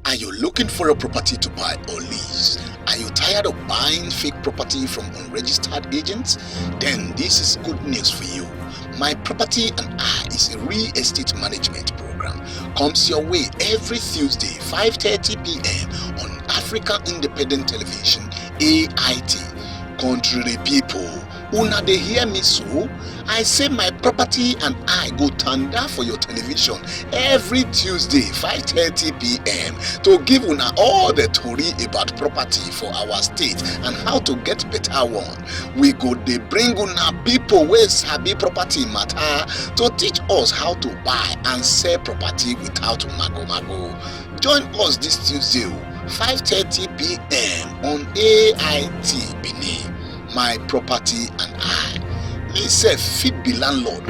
Are you looking for a property to buy or lease? Are you tired of buying fake property from unregistered agents? Then this is good news for you. My Property and I is a real estate management program. Comes your way every Tuesday, 5:30 p.m. on African Independent Television, AIT. Contrary people, una dey hear me so? I say My Property and I go tanda for your television every Tuesday 5:30 p.m. to give una all the tori about property for our state and how to get better one. We go dey bring una people wey sabi property matter to teach us how to buy and sell property without mago-mago. Join us this Tuesday 5:30 p.m. on AIT Benin. My Property and I. Me sef fit be landlord.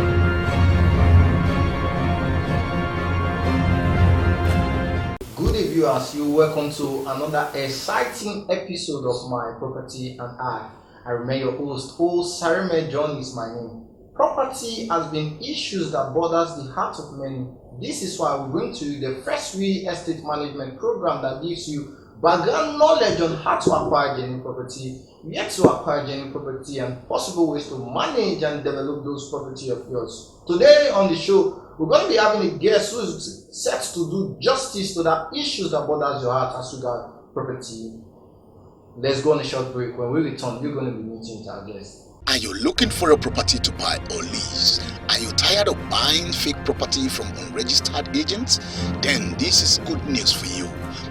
Good evening, viewers. You welcome to another exciting episode of My Property and I. I remain your host, Sarime John is my name. Property has been issues that bothers the heart of many. This is why we bring to you the first real estate management program that gives you background knowledge on how to acquire genuine property, where to acquire genuine property, and possible ways to manage and develop those property of yours. Today on the show, we're going to be having a guest who is set to do justice to the issues that bothers your heart as regards property. Let's go on a short break. When we return, we're going to be meeting with our guest. Are you looking for a property to buy or lease? Are you tired of buying fake property from unregistered agents? Then this is good news for you.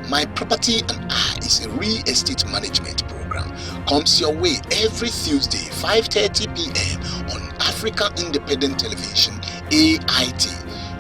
My Property and I is a real estate management program. Comes your way every Tuesday 5:30 p.m. on African Independent Television, AIT.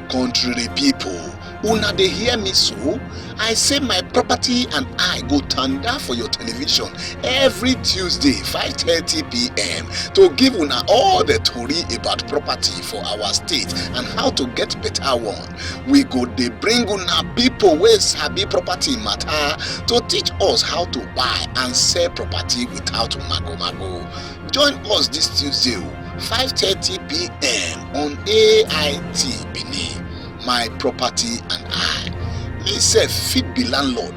Contrary people, una dey hear me so? I say My Property and I go tanda for your television every Tuesday 5:30 p.m. to give una all the tori about property for our state and how to get better one. We go dey bring una people wey sabi property matter to teach us how to buy and sell property without mago-mago. Join us this Tuesday 5:30 p.m. on AIT Benin. My Property and I. Me sef fit be landlord.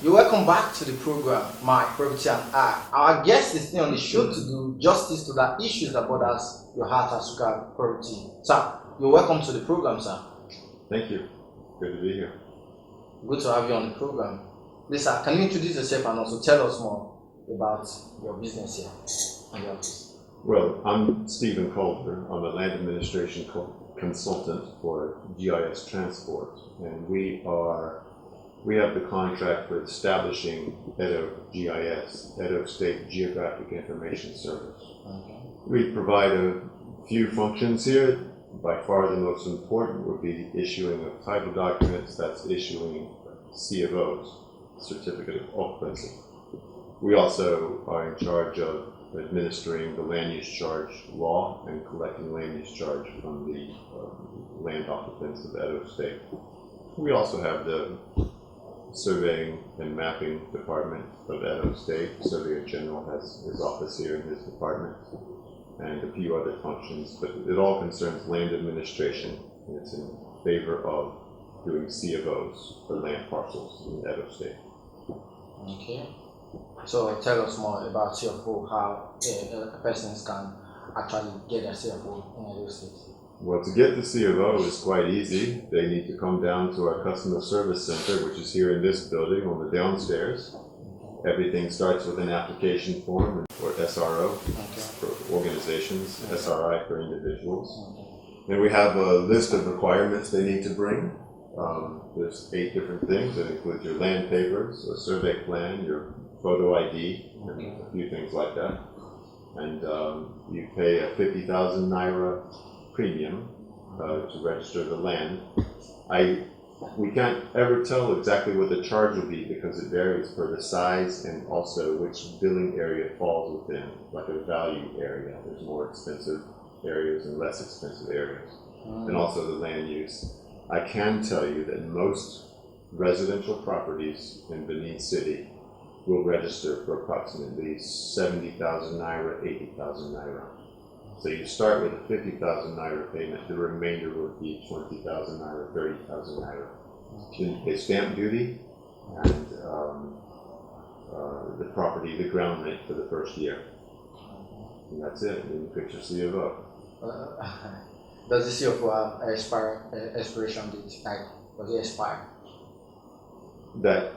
You're welcome back to the program, My Property and I. Our guest is here on the show to do justice to the issues that bothers your heart as regards property. Sir, you're welcome to the program, sir. Thank you. Good to be here. Good to have you on the program. Please, sir, can you introduce yourself and also tell us more about your business here and your office? Well, I'm Stephen CALVER. I'm a land administration consultant for GIS Transport, and we have the contract for establishing EDOgis, Edo State Geographic Information Service. Okay. We provide a few functions here. By far the most important would be the issuing of title documents, that's issuing C of O's, Certificate of Occupancy. We also are in charge of administering the land use charge law and collecting land use charge from the land occupants of Edo State. We also have the surveying and mapping department of Edo State. The Surveyor General has his office here in his department, and a few other functions, but it all concerns land administration, and it's in favor of doing C of O's for land parcels in Edo State. Okay. So tell us more about CFO, how a person can actually get a CFO in Edo State. Well, to get the C of O is quite easy. They need to come down to our customer service center, which is here in this building on the downstairs. Everything starts with an application form, or SRO for organizations, SRI for individuals. And we have a list of requirements they need to bring. There's 8 different things that include your land papers, a survey plan, your photo ID, and a few things like that. And you pay a 50,000 Naira premium to register the land. We can't ever tell exactly what the charge will be because it varies for the size and also which billing area it falls within, like a value area. There's more expensive areas and less expensive areas. And also the land use. I can tell you that most residential properties in Benin City will register for approximately 70,000 Naira, 80,000 Naira. So you start with a 50,000 naira payment, the remainder will be 20,000 naira, 30,000 naira. Then you pay stamp duty and the property, the ground rent for the first year. And that's it, and you fix your CFO. Does the CFO have expiration date? Like, does it expire? That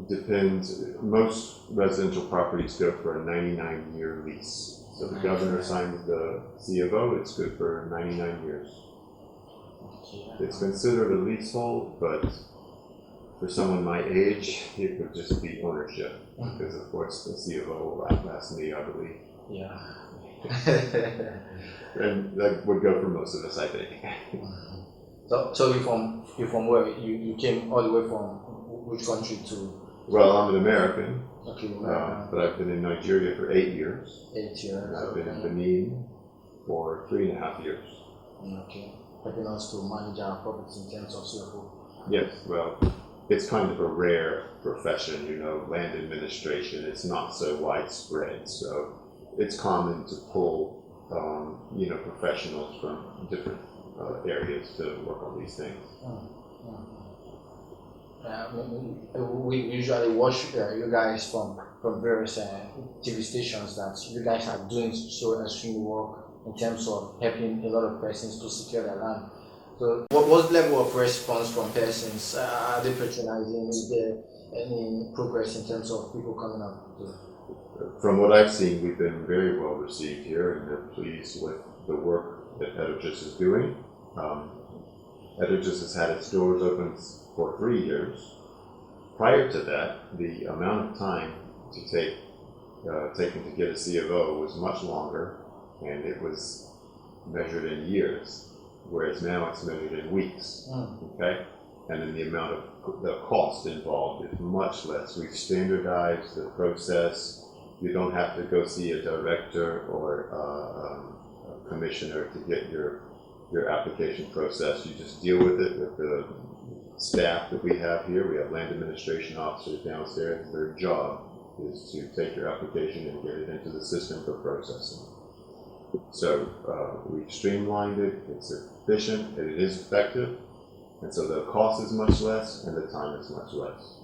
depends. Most residential properties go for a 99-year lease. So the governor signs the CFO, it's good for 99 years. It's considered a leasehold, but for someone my age, it could just be ownership. Because of course the CFO will outlast me, I believe. Yeah. And that would go for most of us, I think. So you from where? You came all the way from which country to? Well, I'm an American, Okay, but I've been in Nigeria for 8 years. 8 years. And I've been in Benin for 3.5 years. Okay. Helping us to manage our property in terms of CFO. Yes, well, it's kind of a rare profession, you know, land administration. It's not so widespread, so it's common to pull, you know, professionals from different areas to work on these things. We usually watch you guys from various TV stations that you guys are doing so extremely work in terms of helping a lot of persons to secure their land. So what level of response from persons? Are they patronizing? Is there any progress in terms of people coming up? From what I've seen, we've been very well received here, and they're pleased with the work that EDOgis is doing. EDOgis has had its doors open for 3 years. Prior to that, the amount of time to taken to get a CFO was much longer, and it was measured in years, whereas now it's measured in weeks. Okay, and then the amount of the cost involved is much less. We've standardized the process. You don't have to go see a director or a commissioner to get your application process. You just deal with it with the staff that we have here. We have land administration officers downstairs. Their job is to take your application and get it into the system for processing. So we've streamlined it. It's efficient and it is effective. And so the cost is much less and the time is much less.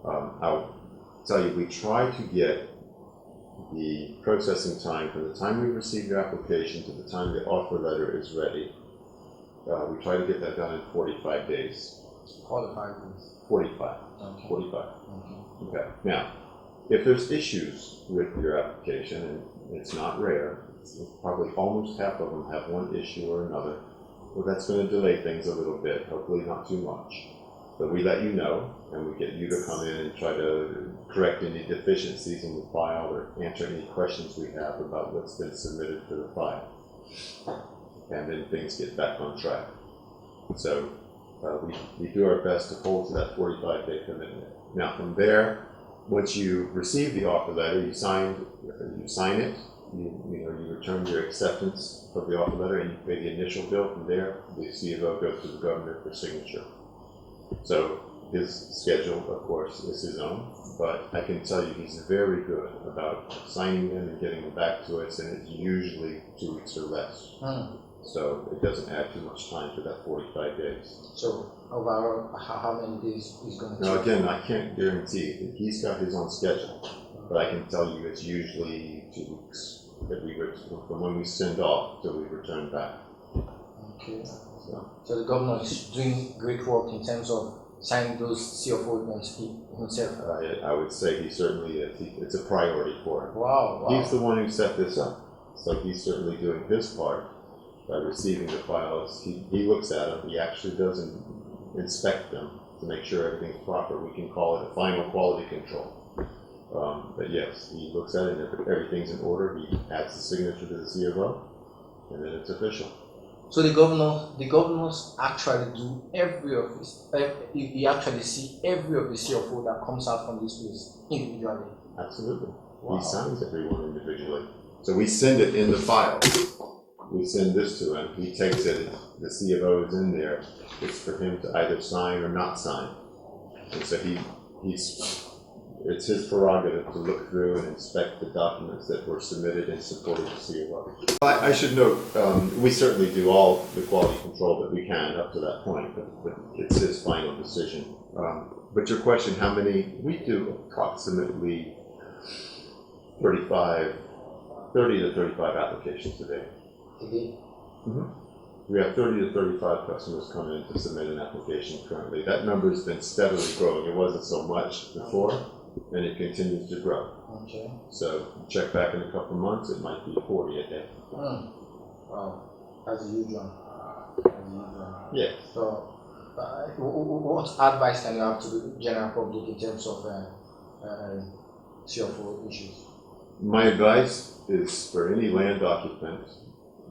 I'll tell you, we try to get the processing time from the time we receive your application to the time the offer letter is ready. We try to get that done in 45 days. 45 days. 45. Okay. 45. Okay. Now, if there's issues with your application, and it's not rare, probably almost half of them have one issue or another, well, that's going to delay things a little bit, hopefully not too much. But we let you know, and we get you to come in and try to correct any deficiencies in the file or answer any questions we have about what's been submitted for the file. And then things get back on track. So we do our best to hold to that 45-day commitment. Now from there, once you receive the offer letter, you sign it, you return your acceptance of the offer letter and you pay the initial bill. From there, the CFO goes to the governor for signature. So his schedule, of course, is his own, but I can tell you he's very good about signing them and getting them back to us, and it's usually 2 weeks or less. So it doesn't add too much time for that 45 days. So overall, how many days is going to take? Now again, I can't guarantee. He's got his own schedule, but I can tell you it's usually 2 weeks from when we send off till we return back. Okay. So the governor is doing great work in terms of signing those CFO himself. I would say he certainly is. It's a priority for him. Wow. He's the one who set this up, so he's certainly doing his part by receiving the files. He looks at them. He actually doesn't inspect them to make sure everything's proper. We can call it a final quality control. But yes, he looks at it, and if everything's in order, he adds the signature to the CFO, and then it's official. So the governors actually do every of this. You actually see every of the CFO that comes out from this place individually. Absolutely. Wow. He signs everyone individually. So we send it in the file. We send this to him. He takes it. The CFO is in there. It's for him to either sign or not sign. And so he's it's his prerogative to look through and inspect the documents that were submitted in support of the COO. I should note, we certainly do all the quality control that we can up to that point, but it's his final decision. But your question, how many? We do approximately 30 to 35 applications a day. Mm-hmm. We have 30 to 35 customers come in to submit an application currently. That number has been steadily growing. It wasn't so much before, and it continues to grow. Okay. So check back in a couple of months, it might be 40 a day. Wow, that's a huge one. Yeah. So, what advice can you have to the general public in terms of CFO issues? My advice is for any land occupant,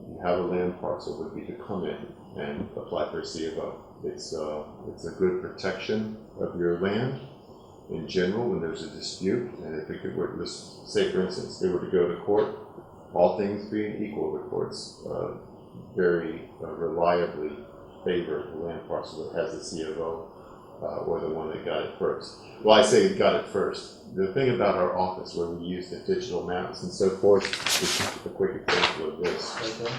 you have a land parcel, would be to come in and apply for a CFO. It's a good protection of your land in general when there's a dispute, and if it were, let's say for instance, they were to go to court, all things being equal, the courts very reliably favor the land parcel that has the CFO or the one that got it first. Well, I say it got it first. The thing about our office where we use the digital maps and so forth, is a quick example of this. Okay.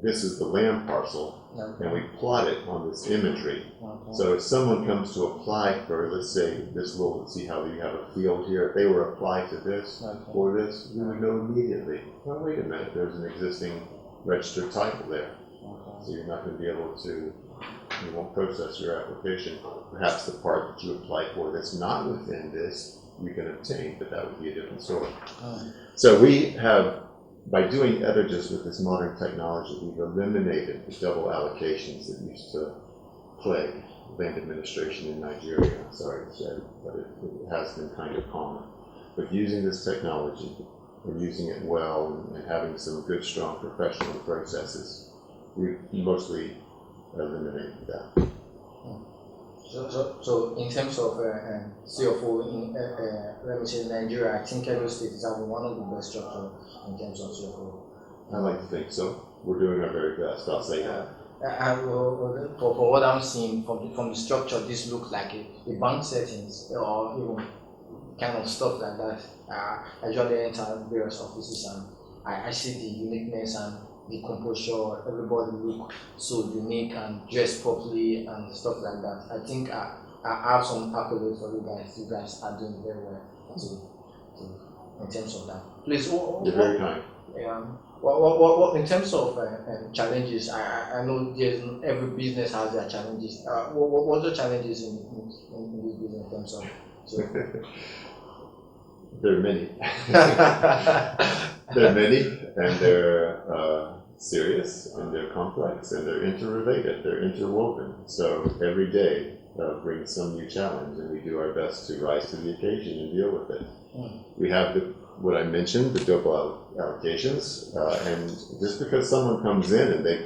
This is the land parcel, and we plot it on this imagery. So if someone comes to apply for, let's say, this little, see how you have a field here, if they were apply to this or this, we would know immediately, well, wait a minute, there's an existing registered title there. So you're not going to be able to, you won't process your application. Perhaps the part that you applied for that's not within this, you can obtain, but that would be a different story. So we have, by doing EDOgis with this modern technology, we've eliminated the double allocations that used to plague land administration in Nigeria. I'm sorry to say, but it has been kind of common. But using this technology and using it well and having some good, strong professional processes, we've mostly eliminated that. So in terms of CFO in let me say Nigeria, I think Edo State is having one of the best structure in terms of CFO. I like to think so. We're doing our very best, I'll say that. For what I'm seeing from the structure, this looks like a bank settings or even kind of stuff like that. I usually enter various offices and I see the uniqueness and the composure, everybody look so unique and dressed properly and stuff like that. I think I have some accolades for you guys. You guys are doing very well in terms of that. Please, You're very kind. What in terms of challenges? I know every business has their challenges. What are the challenges in this business in terms of? There are many. There are many, and they're serious, and they're complex, and they're interrelated, they're interwoven. So every day brings some new challenge, and we do our best to rise to the occasion and deal with it. We have what I mentioned, the double allocations, and just because someone comes in and they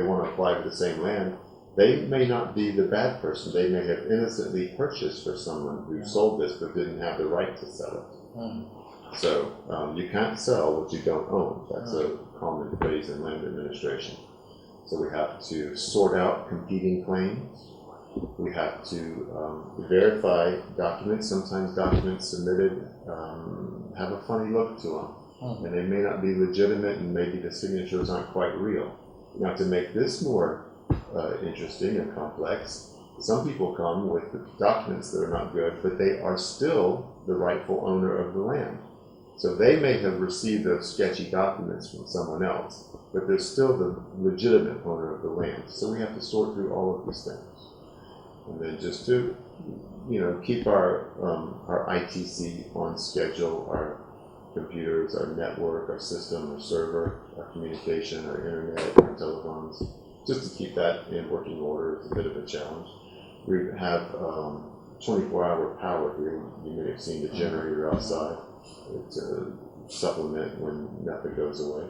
want to apply for the same land, they may not be the bad person. They may have innocently purchased for someone who sold this but didn't have the right to sell it. So you can't sell what you don't own. That's a common phrase in land administration. So we have to sort out competing claims. We have to verify documents. Sometimes documents submitted have a funny look to them, and they may not be legitimate, and maybe the signatures aren't quite real. Now, to make this more interesting and complex, some people come with documents that are not good, but they are still the rightful owner of the land. So they may have received those sketchy documents from someone else, but they're still the legitimate owner of the land. So we have to sort through all of these things. And then just to, keep our ITC on schedule, our computers, our network, our system, our server, our communication, our internet, our telephones, just to keep that in working order is a bit of a challenge. We have 24-hour power here. You may have seen the generator outside. It's a supplement when nothing goes away.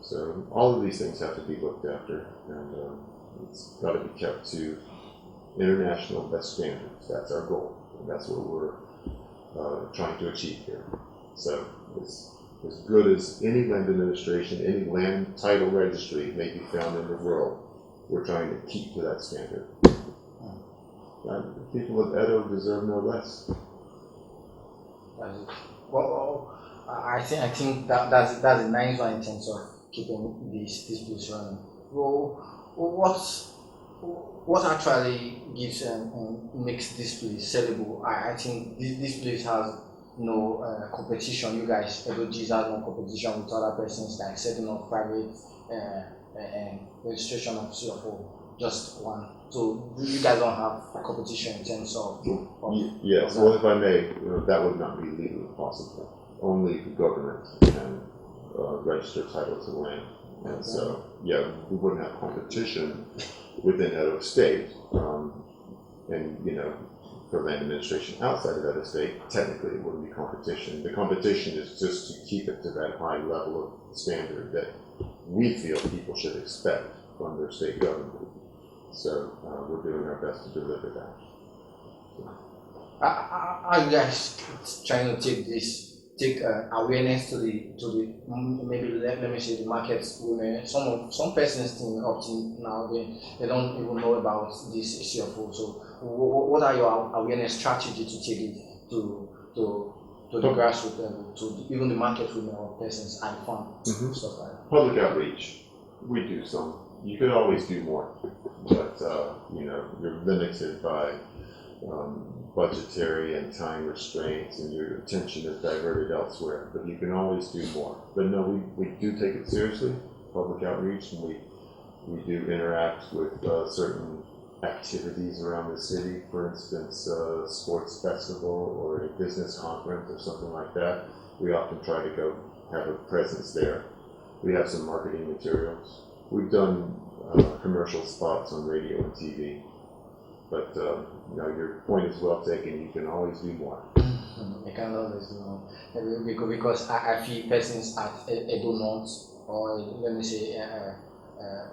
So all of these things have to be looked after, and it's got to be kept to international best standards. That's our goal, and that's what we're trying to achieve here. So it's as good as any land administration, any land title registry may be found in the world. We're trying to keep to that standard. The people of Edo deserve no less. That's it. Well, I think that's a nice one in terms of keeping this place running. Well, what actually gives makes this place sellable? I think this place has no competition. You guys, EDOgis has no competition with other persons like setting up private registration of CFO, just one. So you guys don't have competition in terms of Yes, well, if I may, that would not be legally possible. Only the government can register title to land. And so, yeah, we wouldn't have competition within Edo State. And, for land administration outside of Edo State, technically it wouldn't be competition. The competition is just to keep it to that high level of standard that we feel people should expect from their state government. So we're doing our best to deliver that. Are you guys trying to take awareness to the maybe let me say the market women? Some persons think up to now they don't even know about this CFO. So what are your awareness strategy to take it to the grassroots level, to even the market women or persons and farm stuff like that? Public outreach, we do some. You could always do more, but you're limited by budgetary and time restraints, and your attention is diverted elsewhere. But you can always do more. But no, we do take it seriously, public outreach, and we do interact with certain activities around the city. For instance, a sports festival or a business conference or something like that. We often try to go have a presence there. We have some marketing materials. We've done commercial spots on radio and TV, but your point is well taken. You can always do more. I can always do more because I feel persons at Edo North or let me say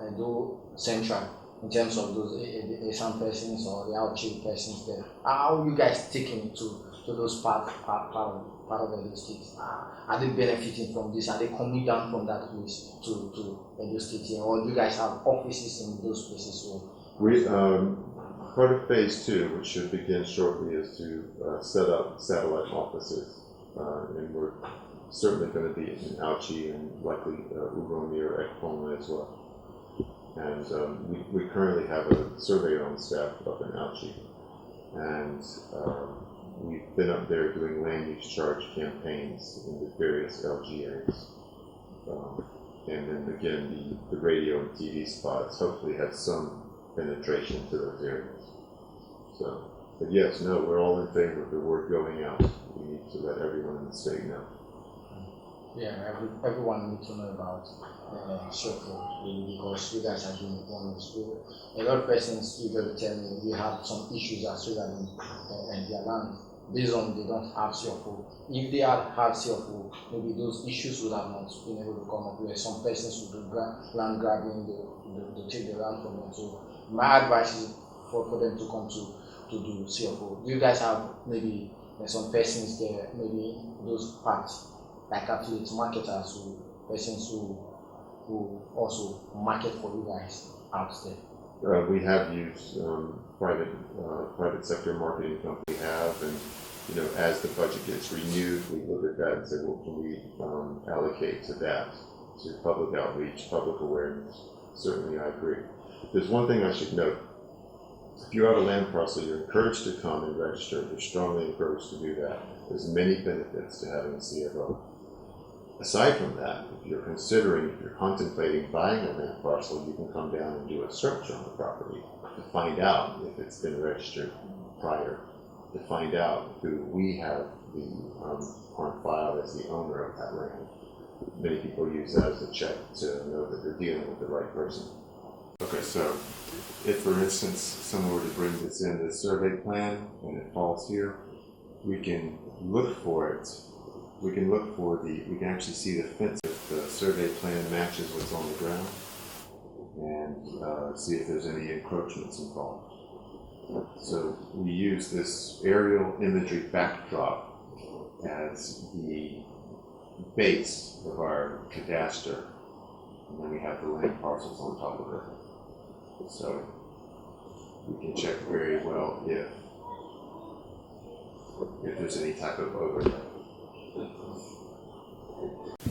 Edo Central in terms of those some persons or the outreach persons there. How you guys taking it to those part of the state? Are they benefiting from this? Are they coming down from that place to Edo State here? Or do you guys have offices in those places? We part of phase 2, which should begin shortly, is to set up satellite offices, and we're certainly going to be in Auchi and likely Uromi or Ekpoma as well. And we currently have a surveyor on staff up in Auchi, and we've been up there doing land use charge campaigns in the various LGAs. And then again, the radio and TV spots hopefully have some penetration to those areas. So, but yes, no, we're all in favor of the word going out. We need to let everyone in the state know. Yeah, everyone needs to know about Shoko because you guys are doing one of school. A lot of persons usually tell me we have some issues as well in their land. Based on they don't have CFO. If they had CFO, maybe those issues would have not been able to come up. Where some persons would do land grabbing, they take the land from them. So my advice is for them to come to do CFO. Do you guys have maybe some persons there, maybe those parts like affiliates, marketers, persons who also market for you guys out there? We have used private sector marketing company we have, and as the budget gets renewed, we look at that and say, what can we allocate to that, to public outreach, public awareness. Certainly, I agree. There's one thing I should note. If you have a land parcel, you're encouraged to come and register. You're strongly encouraged to do that. There's many benefits to having a CFO. Aside from that, if you're contemplating buying a land parcel, you can come down and do a search on the property to find out if it's been registered prior, to find out who we have on file as the owner of that land. Many people use that as a check to know that they're dealing with the right person. Okay, so if, for instance, someone were to bring this in, the survey plan, and it falls here, we can look for it. We can actually see the fence if the survey plan matches what's on the ground, and see if there's any encroachments involved. So we use this aerial imagery backdrop as the base of our cadaster, and then we have the land parcels on top of it. So we can check very well if there's any type of overlap.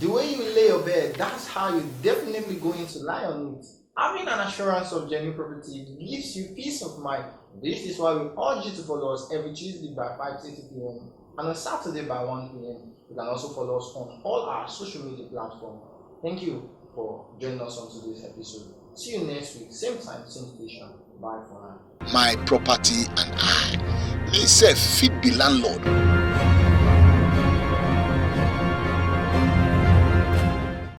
The way you lay your bed, that's how you're definitely going to lie on it. Having an assurance of genuine property gives you peace of mind. This is why we urge you to follow us every Tuesday by 5:30 p.m. and on Saturday by 1 p.m. You can also follow us on all our social media platforms. Thank you for joining us on today's episode. See you next week, same time, same station. Bye for now. My property and I. Me self fit be landlord.